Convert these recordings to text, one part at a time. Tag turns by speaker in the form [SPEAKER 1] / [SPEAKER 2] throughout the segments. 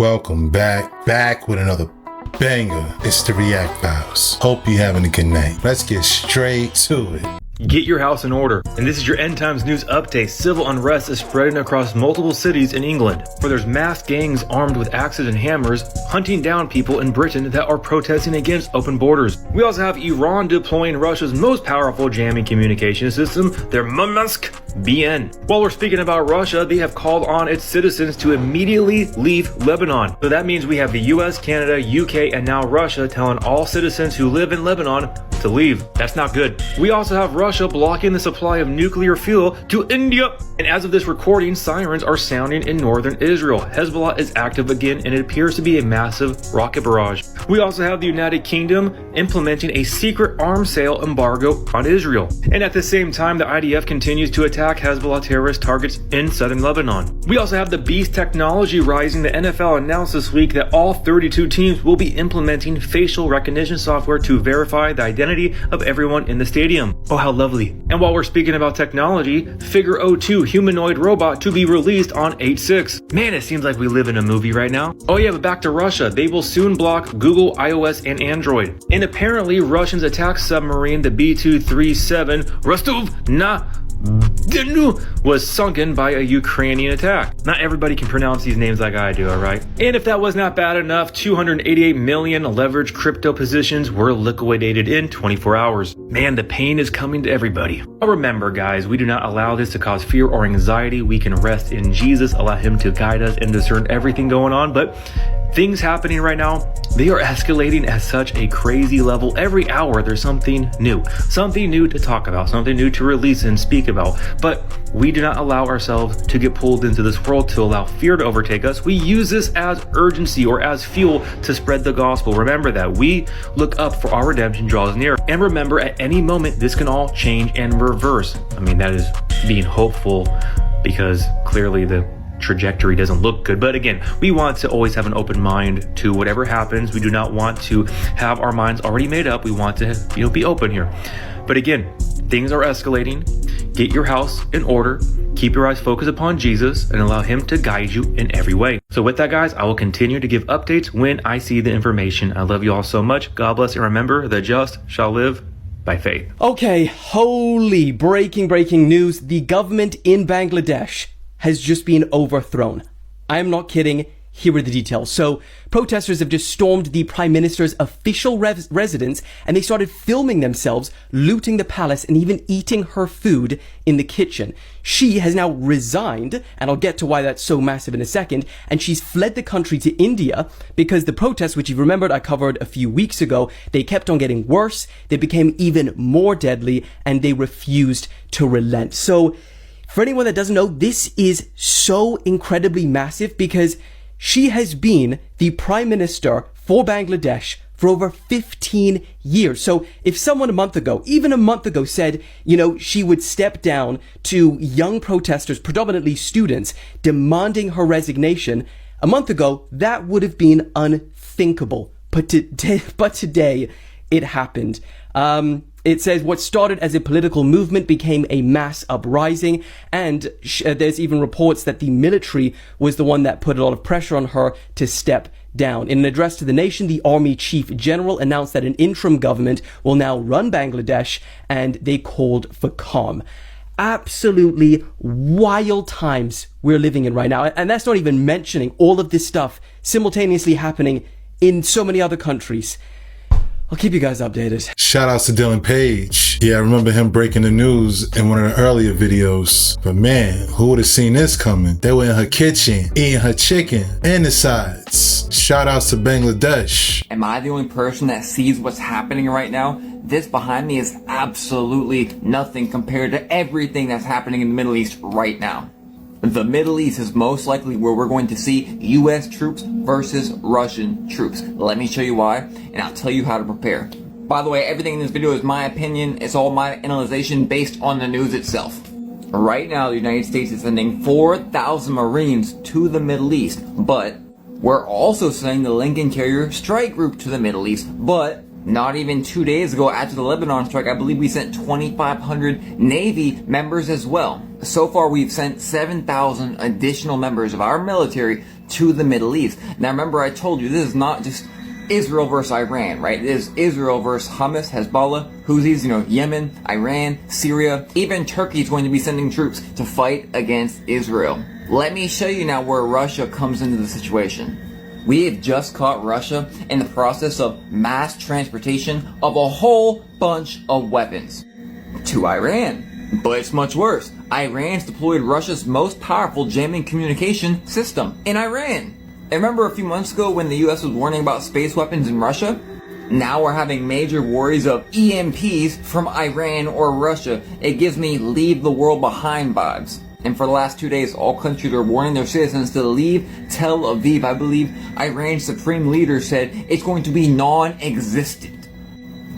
[SPEAKER 1] Welcome back with another banger. It's the React Files. Hope you're having a good night. Let's get straight to it.
[SPEAKER 2] Get your house in order. And this is your End Times News update. Civil unrest is spreading across multiple cities in England, where there's mass gangs armed with axes and hammers hunting down people in Britain that are protesting against open borders. We also have Iran deploying Russia's most powerful jamming communication system, their Murmansk BN. While we're speaking about Russia, they have called on its citizens to immediately leave Lebanon. So that means we have the US, Canada, UK, and now Russia telling all citizens who live in Lebanon to leave. That's not good. We also have Russia blocking the supply of nuclear fuel to India. And as of this recording, sirens are sounding in northern Israel. Hezbollah is active again, and it appears to be a massive rocket barrage. We also have the United Kingdom implementing a secret arms sale embargo on Israel. And at the same time, the IDF continues to attack Hezbollah terrorist targets in southern Lebanon. We also have the beast technology rising. The NFL announced this week that all 32 teams will be implementing facial recognition software to verify the identity of everyone in the stadium. Oh, how lovely. And while we're speaking about technology, Figure 02 humanoid robot to be released on 8/6. Man, it seems like we live in a movie right now. Oh yeah, but back to Russia. They will soon block Google, iOS, and Android. And apparently Russians attacked submarine, the B-237 Rostov-na Dinu was sunken by a Ukrainian attack. Not everybody can pronounce these names like I do, alright? And if that was not bad enough, 288 million leveraged crypto positions were liquidated in 24 hours. Man, the pain is coming to everybody. But remember guys, we do not allow this to cause fear or anxiety. We can rest in Jesus, allow him to guide us and discern everything going on, but things happening right now, they are escalating at such a crazy level. Every hour there's something new to talk about, something new to release and speak about. But we do not allow ourselves to get pulled into this world to allow fear to overtake us. We use this as urgency or as fuel to spread the gospel. Remember that we look up for our redemption draws near. And remember, at any moment this can all change and reverse. I mean, that is being hopeful because clearly the trajectory doesn't look good. But again, we want to always have an open mind to whatever happens. We do not want to have our minds already made up. We want to, be open here. But again, things are escalating. Get your house in order. Keep your eyes focused upon Jesus and allow him to guide you in every way. So with that, guys, I will continue to give updates when I see the information. I love you all so much. God bless, and remember, the just shall live by faith.
[SPEAKER 3] Okay, holy breaking news. The government in Bangladesh has just been overthrown. I am not kidding. Here are the details. So, protesters have just stormed the Prime Minister's official residence, and they started filming themselves looting the palace and even eating her food in the kitchen. She has now resigned, and I'll get to why that's so massive in a second, and she's fled the country to India because the protests, which you've remembered I covered a few weeks ago, they kept on getting worse, they became even more deadly, and they refused to relent. So, for anyone that doesn't know, this is so incredibly massive because she has been the Prime Minister for Bangladesh for over 15 years. So if someone even a month ago said, she would step down to young protesters, predominantly students, demanding her resignation, a month ago, that would have been unthinkable. But today, it happened. It says what started as a political movement became a mass uprising, and there's even reports that the military was the one that put a lot of pressure on her to step down. In an address to the nation, the army chief general announced that an interim government will now run Bangladesh, and they called for calm. Absolutely wild times we're living in right now, and that's not even mentioning all of this stuff simultaneously happening in so many other countries. I'll keep you guys updated.
[SPEAKER 1] Shout outs to Paige. Yeah, I remember him breaking the news in one of the earlier videos. But man, who would have seen this coming? They were in her kitchen, eating her chicken and the sides. Shout outs to Bangladesh.
[SPEAKER 4] Am I the only person that sees what's happening right now? This behind me is absolutely nothing compared to everything that's happening in the Middle East right now. The Middle East is most likely where we're going to see US troops versus Russian troops. Let me show you why, and I'll tell you how to prepare. By the way, everything in this video is my opinion. It's all my analyzation based on the news itself. Right now, the United States is sending 4,000 Marines to the Middle East, but we're also sending the Lincoln Carrier Strike Group to the Middle East, but not even 2 days ago after the Lebanon strike, I believe we sent 2,500 Navy members as well. So far, we've sent 7,000 additional members of our military to the Middle East. Now remember, I told you this is not just Israel versus Iran, right? It is Israel versus Hamas, Hezbollah, Houthis, Yemen, Iran, Syria. Even Turkey is going to be sending troops to fight against Israel. Let me show you now where Russia comes into the situation. We have just caught Russia in the process of mass transportation of a whole bunch of weapons to Iran. But it's much worse. Iran's deployed Russia's most powerful jamming communication system in Iran. And remember a few months ago when the US was warning about space weapons in Russia? Now we're having major worries of EMPs from Iran or Russia. It gives me leave the world behind vibes. And for the last 2 days, all countries are warning their citizens to leave Tel Aviv. I believe Iran's supreme leader said it's going to be non-existent.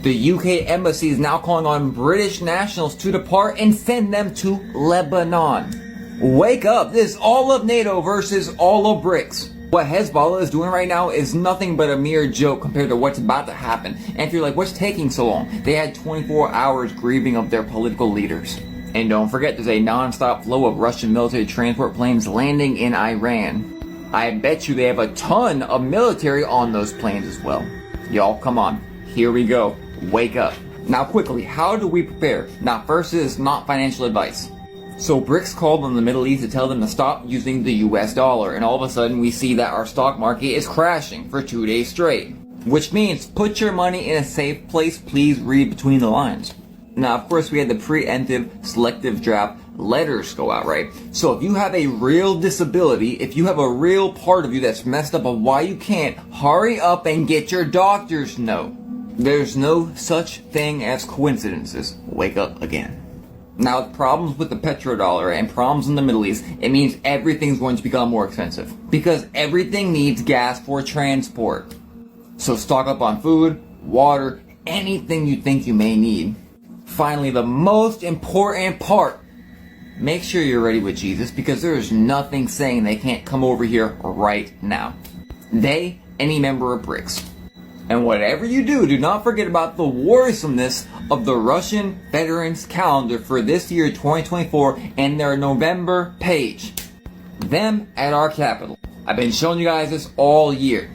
[SPEAKER 4] The UK embassy is now calling on British nationals to depart and send them to Lebanon. Wake up, this is all of NATO versus all of BRICS. What Hezbollah is doing right now is nothing but a mere joke compared to what's about to happen. And if you're like, what's taking so long? They had 24 hours grieving of their political leaders. And don't forget, there's a non-stop flow of Russian military transport planes landing in Iran. I bet you they have a ton of military on those planes as well. Y'all, come on. Here we go. Wake up. Now quickly, how do we prepare? Now first, it is not financial advice. So BRICS called on the Middle East to tell them to stop using the US dollar, and all of a sudden we see that our stock market is crashing for 2 days straight. Which means, put your money in a safe place, please read between the lines. Now of course we had the preemptive selective draft letters go out, right? So if you have a real disability, if you have a real part of you that's messed up of why you can't, hurry up and get your doctor's note. There's no such thing as coincidences. Wake up again. Now, with problems with the petrodollar and problems in the Middle East, it means everything's going to become more expensive. Because everything needs gas for transport. So stock up on food, water, anything you think you may need. Finally, the most important part. Make sure you're ready with Jesus, because there is nothing saying they can't come over here right now. They, any member of BRICS. And whatever you do, do not forget about the worrisomeness of the Russian Veterans Calendar for this year 2024 and their November page. Them at our capital. I've been showing you guys this all year.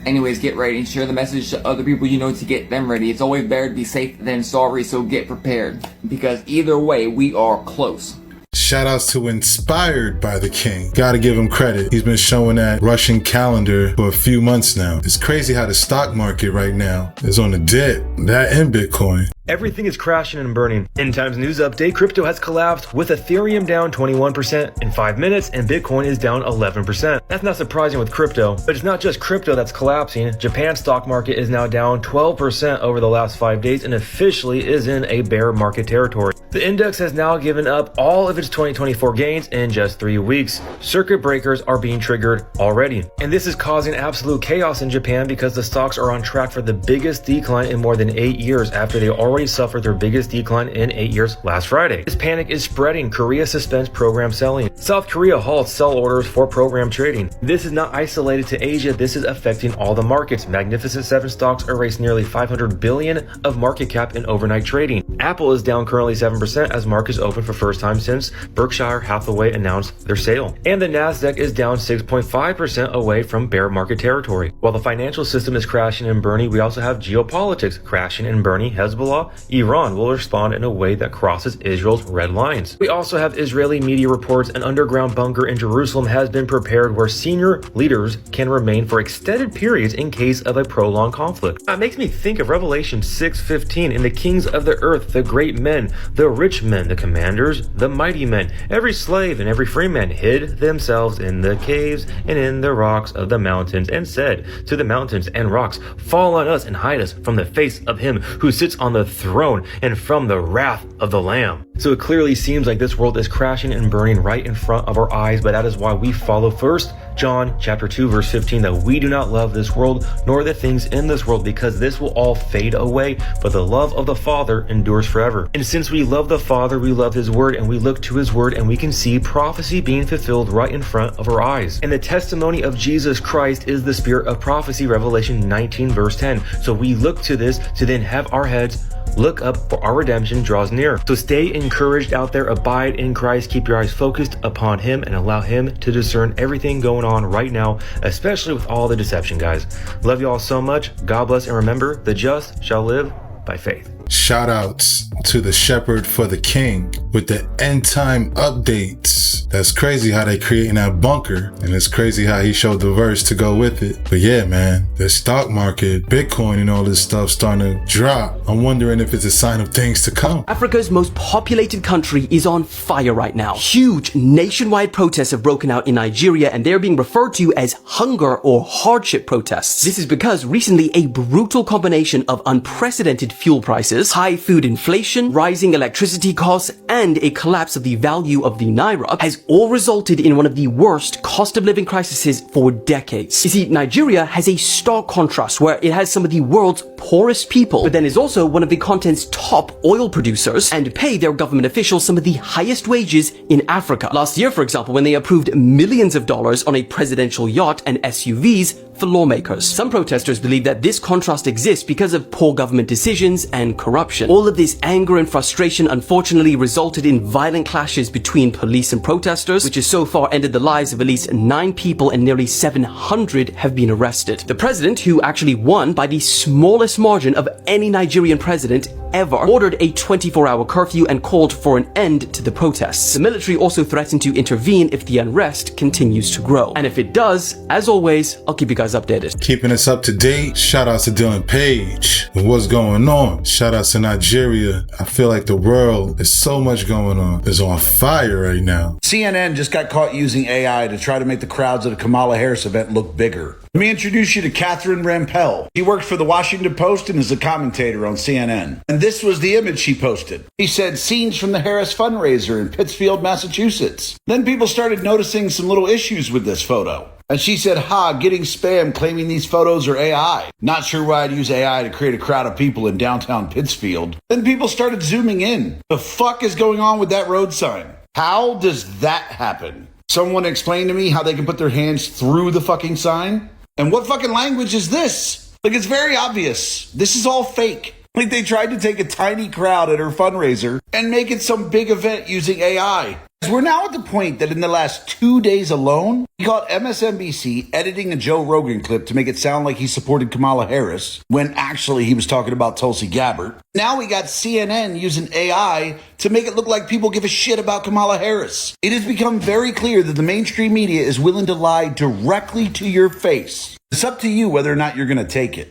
[SPEAKER 4] Anyways, get ready and share the message to other people you know to get them ready. It's always better to be safe than sorry, so get prepared. Because either way, we are close.
[SPEAKER 1] Shoutouts to Inspired by the King. Gotta give him credit. He's been showing that Russian calendar for a few months now. It's crazy how the stock market right now is on the dip. That and Bitcoin.
[SPEAKER 2] Everything is crashing and burning. End Times news update, crypto has collapsed with Ethereum down 21% in 5 minutes and Bitcoin is down 11%. That's not surprising with crypto, but it's not just crypto that's collapsing. Japan's stock market is now down 12% over the last 5 days and officially is in a bear market territory. The index has now given up all of its 2024 gains in just 3 weeks. Circuit breakers are being triggered already. And this is causing absolute chaos in Japan because the stocks are on track for the biggest decline in more than 8 years after they already suffered their biggest decline in 8 years last Friday. This panic is spreading. Korea suspends program selling. South Korea halts sell orders for program trading. This is not isolated to Asia. This is affecting all the markets. Magnificent Seven stocks erased nearly 500 billion of market cap in overnight trading. Apple is down currently 7% as markets open for first time since Berkshire Hathaway announced their sale. And the Nasdaq is down 6.5% away from bear market territory. While the financial system is crashing and burning, we also have geopolitics crashing and burning. Hezbollah, Iran will respond in a way that crosses Israel's red lines. We also have Israeli media reports an underground bunker in Jerusalem has been prepared where senior leaders can remain for extended periods in case of a prolonged conflict. That makes me think of Revelation 6:15 in the kings of the earth, the great men, the rich men, the commanders, the mighty men, every slave and every free man hid themselves in the caves and in the rocks of the mountains and said to the mountains and rocks, fall on us and hide us from the face of him who sits on the throne and from the wrath of the Lamb. So it clearly seems like this world is crashing and burning right in front of our eyes, but that is why we follow 1 John chapter 2 verse 15 that we do not love this world nor the things in this world, because this will all fade away, but the love of the Father endures forever. And since we love the Father, we love his word and we look to his word and we can see prophecy being fulfilled right in front of our eyes. And the testimony of Jesus Christ is the spirit of prophecy, Revelation 19 verse 10. So we look to this to then have our heads Look up, for our redemption draws near. So stay encouraged out there, abide in Christ, keep your eyes focused upon Him, and allow Him to discern everything going on right now, especially with all the deception, guys. Love you all so much. God bless, and remember, the just shall live by faith.
[SPEAKER 1] Shout outs to the shepherd for the king with the end time updates. That's crazy how they creating that bunker, and it's crazy how he showed the verse to go with it. But yeah, man, the stock market, Bitcoin and all this stuff starting to drop. I'm wondering if it's a sign of things to come.
[SPEAKER 3] Africa's most populated country is on fire right now. Huge nationwide protests have broken out in Nigeria, and they're being referred to as hunger or hardship protests. This is because recently a brutal combination of unprecedented fuel prices, high food inflation, rising electricity costs, and a collapse of the value of the naira has all resulted in one of the worst cost of living crises for decades. You see, Nigeria has a stark contrast where it has some of the world's poorest people, but then is also one of the continent's top oil producers and pay their government officials some of the highest wages in Africa. Last year, for example, when they approved millions of dollars on a presidential yacht and SUVs for lawmakers. Some protesters believe that this contrast exists because of poor government decisions and corruption. All of this anger and frustration unfortunately resulted in violent clashes between police and protesters, which has so far ended the lives of at least 9 people and nearly 700 have been arrested. The president, who actually won by the smallest margin of any Nigerian president ever, ordered a 24-hour curfew and called for an end to the protests. The military also threatened to intervene if the unrest continues to grow. And if it does, as always, I'll keep you guys updated.
[SPEAKER 1] Keeping us up to date. Shout out to Dylan Paige with what's going on. Shout out to Nigeria. I feel like the world is so much going on. It's on fire right now.
[SPEAKER 5] CNN just got caught using AI to try to make the crowds at a Kamala Harris event look bigger. Let me introduce you to Catherine Rampell. She works for the Washington Post and is a commentator on CNN. And this was the image she posted. She said, "Scenes from the Harris fundraiser in Pittsfield, Massachusetts." Then people started noticing some little issues with this photo. And she said, getting spam claiming these photos are AI. Not sure why I'd use AI to create a crowd of people in downtown Pittsfield. Then people started zooming in. The fuck is going on with that road sign? How does that happen? Someone explain to me how they can put their hands through the fucking sign? And what fucking language is this? Like, it's very obvious. This is all fake. Like, they tried to take a tiny crowd at her fundraiser and make it some big event using AI. We're now at the point that in the last 2 days alone, he caught MSNBC editing a Joe Rogan clip to make it sound like he supported Kamala Harris, when actually he was talking about Tulsi Gabbard. Now we got CNN using AI to make it look like people give a shit about Kamala Harris. It has become very clear that the mainstream media is willing to lie directly to your face. It's up to you whether or not you're going to take it.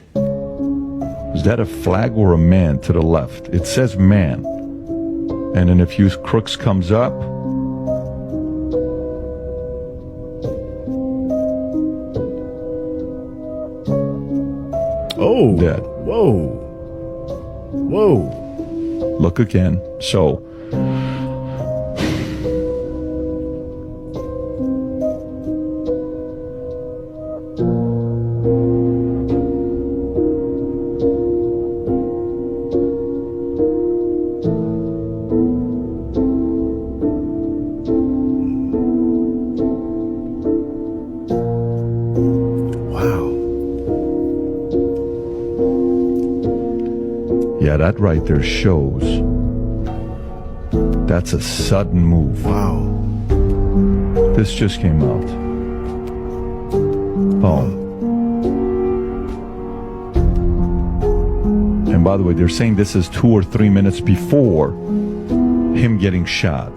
[SPEAKER 6] Is that a flag or a man to the left? It says man. And then if Hughes Crooks comes up,
[SPEAKER 7] oh,
[SPEAKER 6] dead.
[SPEAKER 7] Whoa. Whoa.
[SPEAKER 6] Look again. So, yeah, that right there shows that's a sudden move.
[SPEAKER 7] Wow.
[SPEAKER 6] This just came out. Boom. And by the way, they're saying this is 2 or 3 minutes before him getting shot.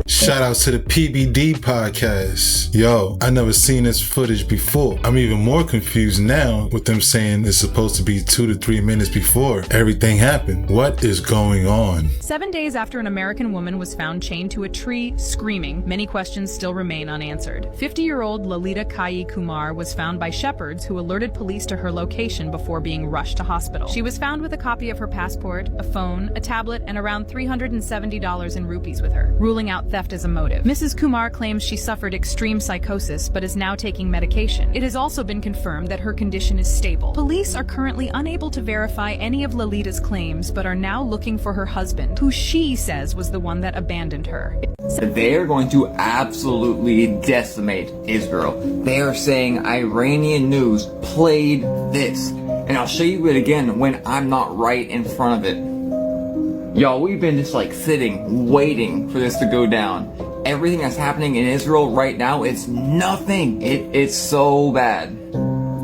[SPEAKER 1] Shout outs to the PBD podcast. Yo, I never seen this footage before. I'm even more confused now with them saying it's supposed to be 2 to 3 minutes before everything happened. What is going on?
[SPEAKER 8] 7 days after an American woman was found chained to a tree, screaming, many questions still remain unanswered. 50-year-old Lalita Kai Kumar was found by shepherds who alerted police to her location before being rushed to hospital. She was found with a copy of her passport, a phone, a tablet, and around $370 in rupees with her, ruling out theft as a motive. Mrs. Kumar claims she suffered extreme psychosis but is now taking medication. It has also been confirmed that her condition is stable. Police are currently unable to verify any of Lalita's claims but are now looking for her husband, who she says was the one that abandoned her.
[SPEAKER 4] They're going to absolutely decimate Israel. They are saying Iranian news played this. And I'll show you it again when I'm not right in front of it. Y'all, we've been just like sitting, waiting for this to go down. Everything that's happening in Israel right now, it's nothing. It's so bad.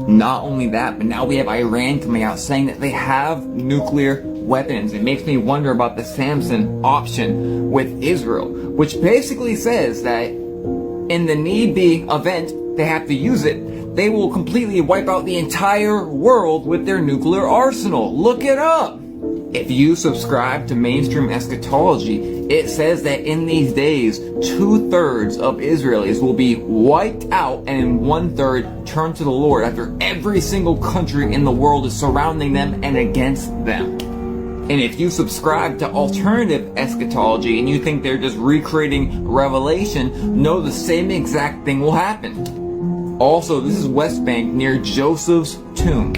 [SPEAKER 4] Not only that, but now we have Iran coming out saying that they have nuclear weapons. It makes me wonder about the Samson option with Israel, which basically says that in the need be event they have to use it, they will completely wipe out the entire world with their nuclear arsenal. Look it up. If you subscribe to mainstream eschatology, it says that in these days, 2/3 of Israelis will be wiped out and 1/3 turn to the Lord after every single country in the world is surrounding them and against them. And if you subscribe to alternative eschatology and you think they're just recreating Revelation, know the same exact thing will happen. Also, this is West Bank near Joseph's tomb.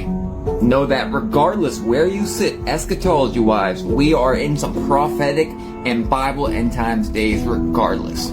[SPEAKER 4] Know that regardless where you sit eschatology-wise, we are in some prophetic and Bible end times days regardless.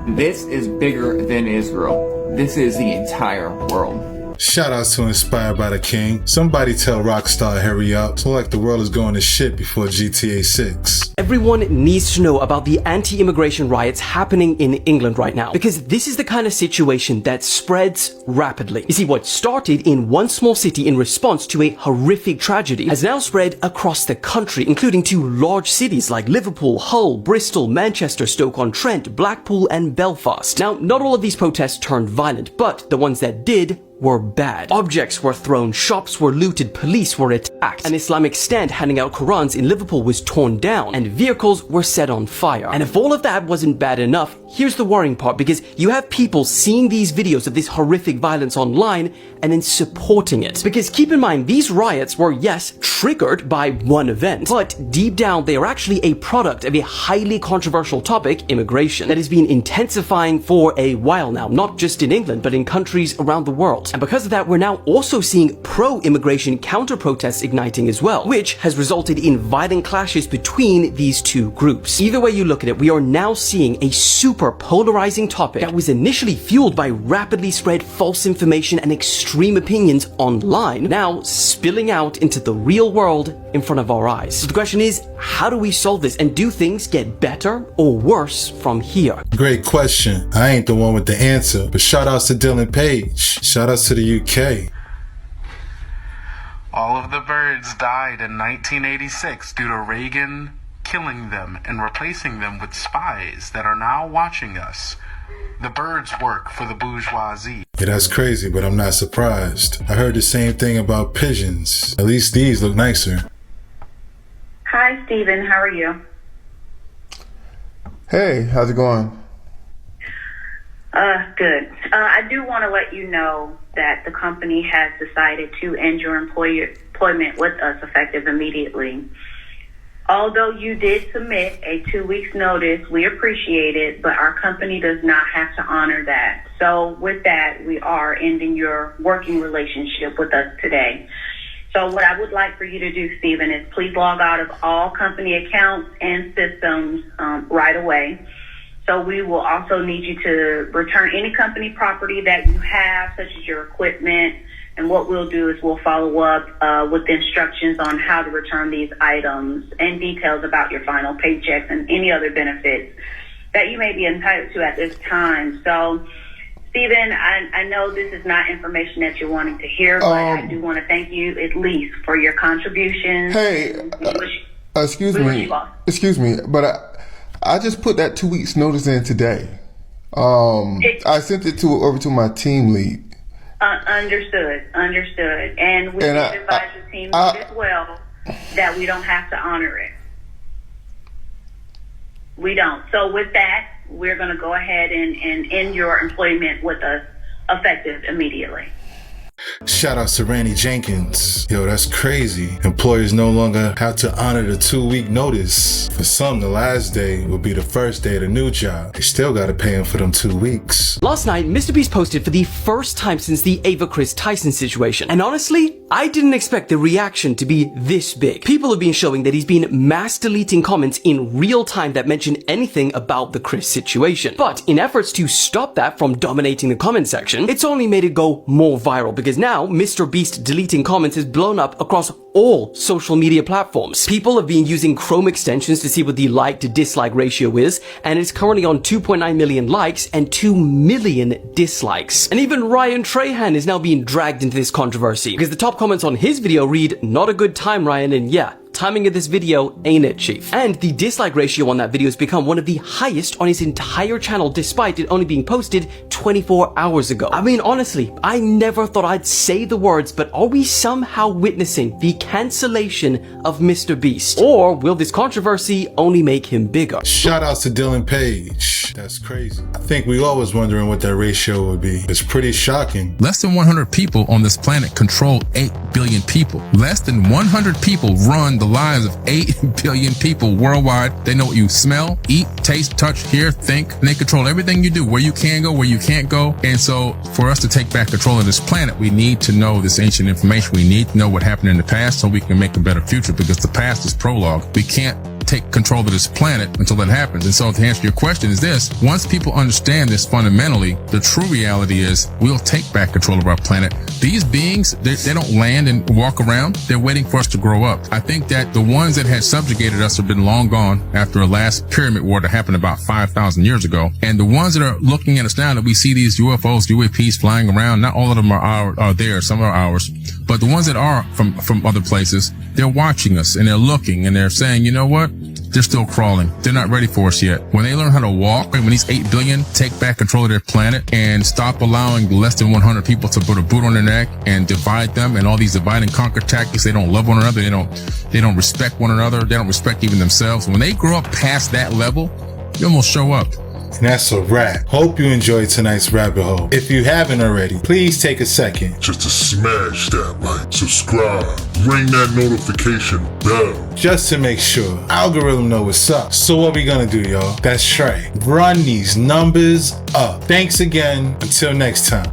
[SPEAKER 4] This is bigger than Israel. This is the entire world.
[SPEAKER 1] Shout outs to Inspired by the King. Somebody tell Rockstar hurry up. It's like the world is going to shit before GTA 6.
[SPEAKER 3] Everyone needs to know about the anti-immigration riots happening in England right now, because this is the kind of situation that spreads rapidly. You see, what started in one small city in response to a horrific tragedy has now spread across the country, including to large cities like Liverpool, Hull, Bristol, Manchester, Stoke-on-Trent, Blackpool, and Belfast. Now, not all of these protests turned violent, but the ones that did were bad. Objects were thrown, shops were looted, police were attacked. An Islamic stand handing out Qurans in Liverpool was torn down, and vehicles were set on fire. And if all of that wasn't bad enough, here's the worrying part, because you have people seeing these videos of this horrific violence online and then supporting it. Because keep in mind, these riots were, yes, triggered by one event, but deep down they are actually a product of a highly controversial topic, immigration, that has been intensifying for a while now, not just in England, but in countries around the world. And because of that, we're now also seeing pro-immigration counter-protests igniting as well, which has resulted in violent clashes between these two groups. Either way you look at it, we are now seeing a super polarizing topic that was initially fueled by rapidly spread false information and extreme opinions online, now spilling out into the real world in front of our eyes. So the question is, how do we solve this, and do things get better or worse from here?
[SPEAKER 1] Great question. I ain't the one with the answer, but shout outs to Dylan Paige. Shout outs to the UK.
[SPEAKER 7] All of the birds died in 1986 due to Reagan killing them and replacing them with spies that are now watching us. The birds work for the bourgeoisie.
[SPEAKER 1] Yeah, that's crazy, but I'm not surprised. I heard the same thing about pigeons. At least these look nicer.
[SPEAKER 9] Hi, Stephen. How are you?
[SPEAKER 10] Hey, how's it going?
[SPEAKER 9] Good. I do want to let you know that the company has decided to end your employment with us effective immediately. Although you did submit a 2 weeks notice, we appreciate it, but our company does not have to honor that. So with that, we are ending your working relationship with us today. So what I would like for you to do, Stephen, is please log out of all company accounts and systems right away. So we will also need you to return any company property that you have, such as your equipment. And what we'll do is we'll follow up with instructions on how to return these items and details about your final paychecks and any other benefits that you may be entitled to at this time. So, Stephen, I know this is not information that you're wanting to hear, but I do want to thank you at least for your contributions.
[SPEAKER 10] Hey, excuse me, but I just put that 2 weeks notice in today. I sent it over to my team lead.
[SPEAKER 9] Understood. And we did advise your team lead as well that we don't have to honor it. We don't. So with that, we're going to go ahead and end your employment with us effective immediately.
[SPEAKER 1] Shout out to Randy Jenkins. Yo, that's crazy. Employers no longer have to honor the 2 week notice. For some, the last day will be the first day of the new job. They still gotta pay them for them 2 weeks.
[SPEAKER 3] Last night, Mr. Beast posted for the first time since the Ava Chris Tyson situation. And honestly, I didn't expect the reaction to be this big. People have been showing that he's been mass deleting comments in real time that mention anything about the Chris situation. But in efforts to stop that from dominating the comment section, it's only made it go more viral, because now now, Mr. Beast deleting comments has blown up across all social media platforms. People have been using Chrome extensions to see what the like to dislike ratio is, and it's currently on 2.9 million likes and 2 million dislikes. And even Ryan Trahan is now being dragged into this controversy, because the top comments on his video read, "Not a good time, Ryan," and yeah, timing of this video, ain't it, Chief? And the dislike ratio on that video has become one of the highest on his entire channel, despite it only being posted 24 hours ago. I mean, honestly, I never thought I'd say the words, but are we somehow witnessing the cancellation of Mr. Beast? Or will this controversy only make him bigger?
[SPEAKER 1] Shout outs to Dylan Paige. That's crazy. I think we all was wondering what that ratio would be. It's pretty shocking.
[SPEAKER 11] Less than 100 people on this planet control 8 billion people. Less than 100 people run the lives of 8 billion people worldwide. They know what you smell, eat, taste, touch, hear, think, and they control everything you do, where you can go, where you can't go. And so for us to take back control of this planet, we need to know this ancient information. We need to know what happened in the past so we can make a better future, because the past is prologue. We can't take control of this planet until that happens. And so to answer your question is this: once people understand this fundamentally, the true reality is we'll take back control of our planet. These beings, they don't land and walk around. They're waiting for us to grow up. I think that the ones that had subjugated us have been long gone after a last pyramid war that happened about 5,000 years ago. And the ones that are looking at us now, that we see these UFOs, UAPs flying around, not all of them are there, some are ours. But the ones that are from other places, they're watching us and they're looking and they're saying, you know what? They're still crawling. They're not ready for us yet. When they learn how to walk, when these 8 billion take back control of their planet and stop allowing less than 100 people to put a boot on their neck and divide them, and all these divide and conquer tactics, they don't love one another. They don't respect one another. They don't respect even themselves. When they grow up past that level, they almost show up.
[SPEAKER 1] And that's a wrap. Hope you enjoyed tonight's rabbit hole. If you haven't already, please take a second
[SPEAKER 12] just to smash that like, subscribe, ring that notification bell,
[SPEAKER 1] just to make sure algorithm know what's up. So what we gonna do, y'all? That's right. Run these numbers up. Thanks again. Until next time.